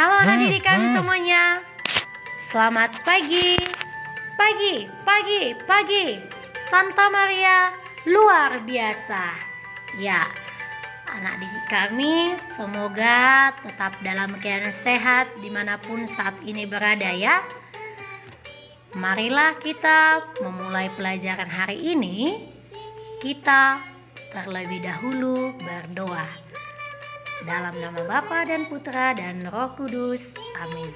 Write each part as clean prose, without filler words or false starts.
Halo anak didik kami semuanya. Selamat pagi. Pagi. Santa Maria luar biasa. Ya, anak didik kami semoga tetap dalam keadaan sehat dimanapun saat ini berada ya. Marilah kita memulai pelajaran hari ini. Kita terlebih dahulu berdoa. Dalam nama Bapa dan Putra dan Roh Kudus. Amin.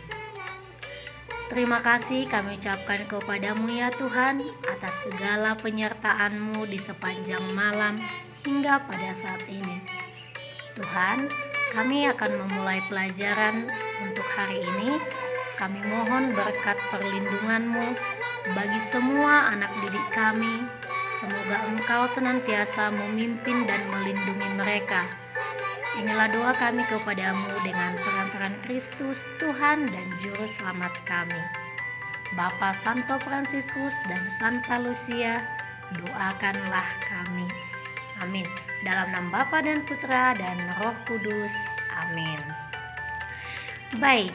Terima kasih kami ucapkan kepadamu ya Tuhan atas segala penyertaan-Mu di sepanjang malam hingga pada saat ini. Tuhan, kami akan memulai pelajaran untuk hari ini. Kami mohon berkat perlindungan-Mu bagi semua anak didik kami. Semoga Engkau senantiasa memimpin dan melindungi mereka. Inilah doa kami kepadamu dengan perantaraan Kristus, Tuhan dan Juru Selamat kami. Bapa Santo Fransiskus dan Santa Lucia, doakanlah kami. Amin. Dalam nama Bapa dan Putra dan Roh Kudus. Amin. Baik,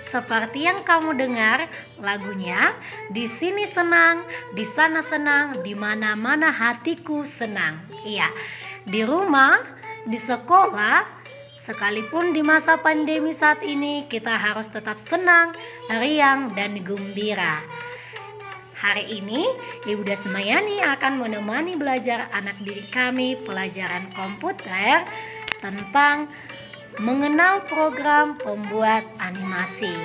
seperti yang kamu dengar lagunya, di sini senang, di sana senang, di mana-mana hatiku senang. Iya, di rumah, di sekolah, sekalipun di masa pandemi saat ini kita harus tetap senang, riang, dan gembira. Hari ini Ibu Dasmayani akan menemani belajar anak didik kami pelajaran komputer tentang mengenal program pembuat animasi.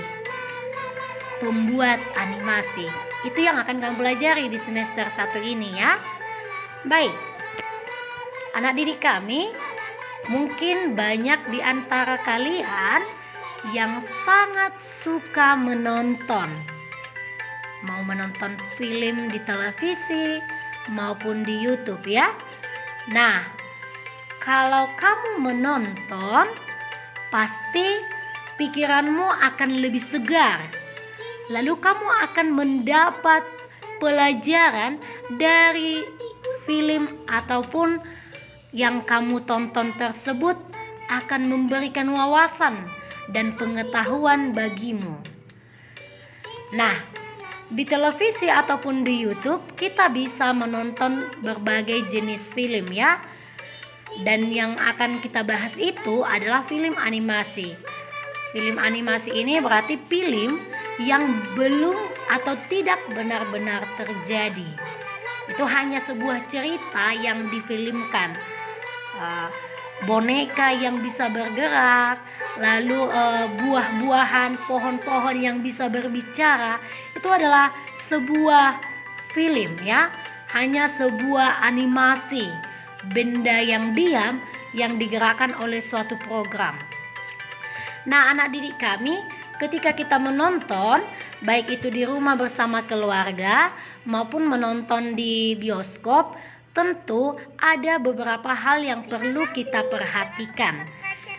Pembuat animasi, itu yang akan kamu pelajari di semester 1 ini ya. Baik, anak didik kami, mungkin banyak di antara kalian yang sangat suka menonton. Mau menonton film di televisi maupun di YouTube ya. Nah, kalau kamu menonton, pasti pikiranmu akan lebih segar. Lalu kamu akan mendapat pelajaran dari film ataupun yang kamu tonton tersebut akan memberikan wawasan dan pengetahuan bagimu. Nah, di televisi ataupun di YouTube kita bisa menonton berbagai jenis film ya. Dan yang akan kita bahas itu adalah film animasi. Film animasi ini berarti film yang belum atau tidak benar-benar terjadi. Itu hanya sebuah cerita yang difilmkan. Boneka yang bisa bergerak, lalu buah-buahan, pohon-pohon yang bisa berbicara, itu adalah sebuah film ya, hanya sebuah animasi, benda yang diam yang digerakkan oleh suatu program. Nah, anak didik kami, ketika kita menonton, baik itu di rumah bersama keluarga maupun menonton di bioskop, tentu ada beberapa hal yang perlu kita perhatikan.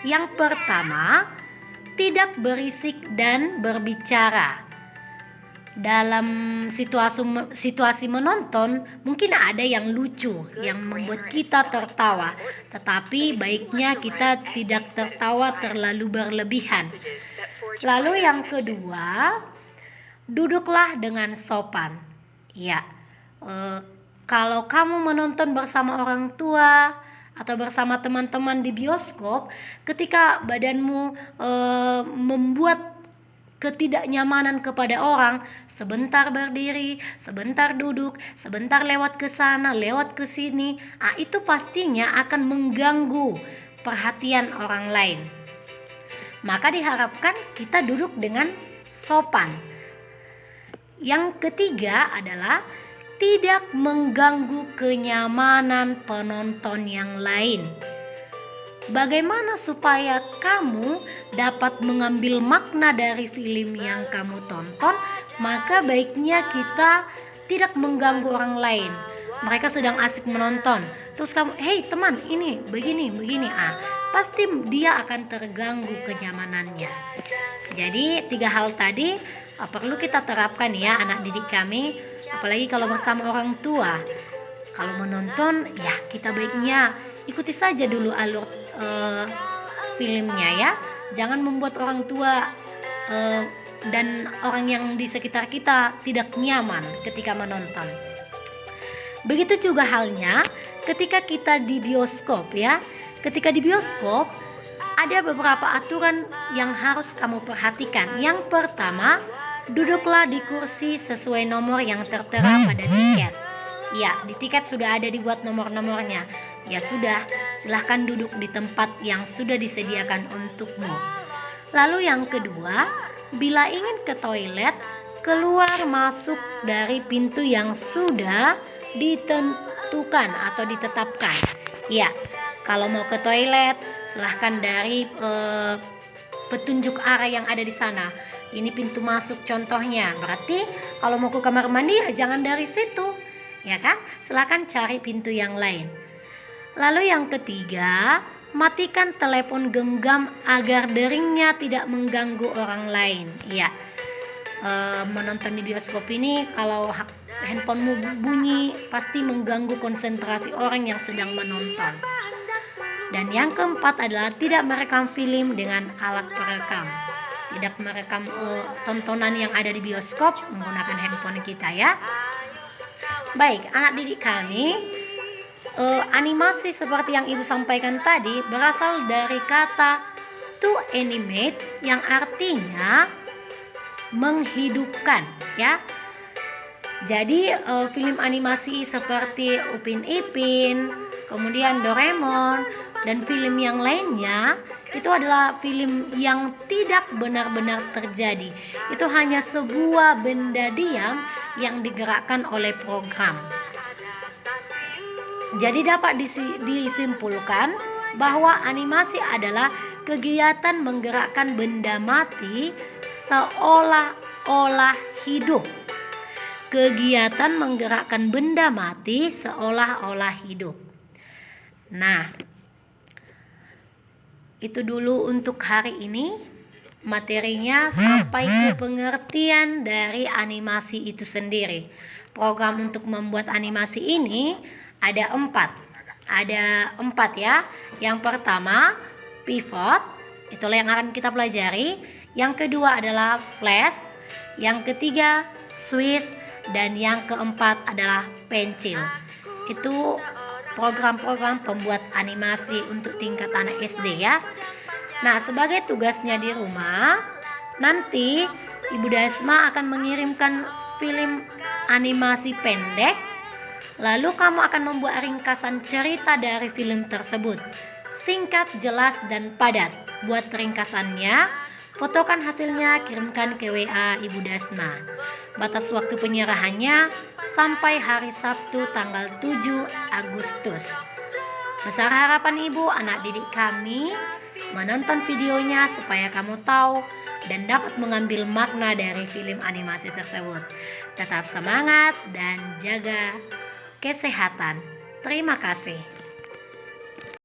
Yang pertama, tidak berisik dan berbicara. Dalam situasi menonton, mungkin ada yang lucu, yang membuat kita tertawa. Tetapi baiknya kita tidak tertawa terlalu berlebihan. Lalu yang kedua, duduklah dengan sopan. Ya, kalau kamu menonton bersama orang tua atau bersama teman-teman di bioskop, ketika badanmu membuat ketidaknyamanan kepada orang, sebentar berdiri, sebentar duduk, sebentar lewat ke sana, lewat ke sini, itu pastinya akan mengganggu perhatian orang lain. Maka diharapkan kita duduk dengan sopan. Yang ketiga adalah tidak mengganggu kenyamanan penonton yang lain. Bagaimana supaya kamu dapat mengambil makna dari film yang kamu tonton? Maka baiknya kita tidak mengganggu orang lain. Mereka sedang asik menonton, terus kamu, "Hei teman, ini begini." Pasti dia akan terganggu kenyamanannya. Jadi 3 hal tadi perlu kita terapkan ya anak didik kami. Apalagi kalau bersama orang tua. Kalau menonton, ya kita baiknya ikuti saja dulu alur filmnya ya. Jangan membuat orang tua dan orang yang di sekitar kita tidak nyaman ketika menonton. Begitu juga halnya ketika kita di bioskop ya. Ketika di bioskop ada beberapa aturan yang harus kamu perhatikan. Yang pertama, duduklah di kursi sesuai nomor yang tertera pada tiket. Ya, di tiket sudah ada dibuat nomor-nomornya. Ya sudah, silahkan duduk di tempat yang sudah disediakan untukmu. Lalu yang kedua, bila ingin ke toilet, keluar masuk dari pintu yang sudah ditentukan atau ditetapkan. Ya, kalau mau ke toilet, silahkan dari petunjuk arah yang ada di sana. Ini pintu masuk contohnya. Berarti kalau mau ke kamar mandi ya jangan dari situ. Ya kan? Silahkan cari pintu yang lain. Lalu yang ketiga, matikan telepon genggam agar deringnya tidak mengganggu orang lain. Ya, menonton di bioskop ini kalau handphonemu bunyi pasti mengganggu konsentrasi orang yang sedang menonton. Dan yang keempat adalah tidak merekam film dengan alat perekam. Tidak merekam tontonan yang ada di bioskop menggunakan handphone kita ya. Baik, anak didik kami, animasi seperti yang Ibu sampaikan tadi berasal dari kata to animate yang artinya menghidupkan ya. Jadi film animasi seperti Upin Ipin, kemudian Doraemon dan film yang lainnya itu adalah film yang tidak benar-benar terjadi. Itu hanya sebuah benda diam yang digerakkan oleh program. Jadi dapat disimpulkan bahwa animasi adalah kegiatan menggerakkan benda mati seolah-olah hidup. Kegiatan menggerakkan benda mati seolah-olah hidup. Nah, itu dulu untuk hari ini materinya sampai ke pengertian dari animasi itu sendiri. Program untuk membuat animasi ini ada empat ya. Yang pertama pivot, itulah yang akan kita pelajari. Yang kedua adalah flash, yang ketiga switch, dan yang keempat adalah pensil. Itu program-program pembuat animasi untuk tingkat anak SD ya. Nah, sebagai tugasnya di rumah, nanti Ibu Dasma akan mengirimkan film animasi pendek. Lalu kamu akan membuat ringkasan cerita dari film tersebut. Singkat, jelas, dan padat. Buat ringkasannya, fotokan hasilnya, kirimkan ke WA Ibu Dasma. Batas waktu penyerahannya sampai hari Sabtu tanggal 7 Agustus. Besar harapan Ibu, anak didik kami, menonton videonya supaya kamu tahu dan dapat mengambil makna dari film animasi tersebut. Tetap semangat dan jaga kesehatan. Terima kasih.